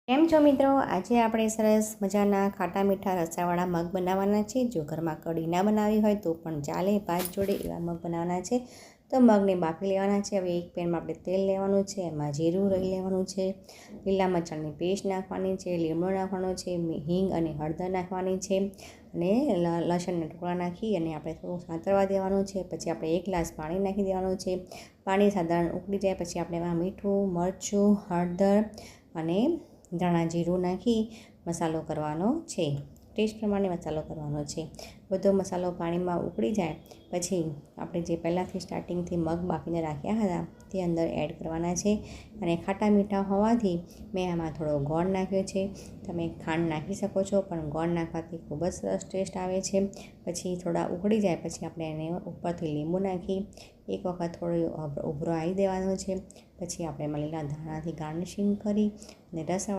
કેમ છો મિત્રો? આજે આપણે સરસ મજાના ખાટા મીઠા રસાવાળા મગ બનાવવાના છે. જો ઘરમાં કઢી ના બનાવી હોય તો પણ ચાલે, ભાત જોડે એવા મગ બનાવવાના છે. તો મગને બાફી લેવાના છે. હવે એક પેનમાં આપણે તેલ લેવાનું છે, એમાં જીરું રહી લેવાનું છે, લીલા મરચાંની પેસ્ટ નાખવાની છે, લીમડો નાખવાનો છે, હિંગ અને હળદર નાખવાની છે અને લસણના ટુકડા નાખી અને આપણે થોડું સાંતળવા દેવાનું છે. પછી આપણે 1 ગ્લાસ પાણી નાખી દેવાનું છે. પાણી સાધારણ ઉકળી જાય પછી આપણે એમાં મીઠું, મરચું, હળદર અને ધાણા જીરું નાખી મસાલો કરવાનો છે. ટેસ્ટ પ્રમાણે મસાલો કરવાનો છે. બધો મસાલો પાણીમાં ઉકળી જાય પછી આપણે જે પહેલાંથી સ્ટાર્ટિંગથી મગ બાફીને રાખ્યા હતા તે અંદર એડ કરવાના છે. અને ખાટા મીઠા હોવાથી મેં આમાં થોડો ગોળ નાખ્યો છે. તમે ખાંડ નાખી શકો છો, પણ ગોળ નાખવાથી ખૂબ જ સરસ ટેસ્ટ આવે છે. પછી થોડા ઉકળી જાય પછી આપણે એને ઉપરથી લીંબુ નાખી એક વખત થોડો ઉભરો આવી દેવાનો છે. પછી આપણે એમાં લીલા ધાણાથી ગાર્નિશિંગ કરી અને રસાવાળા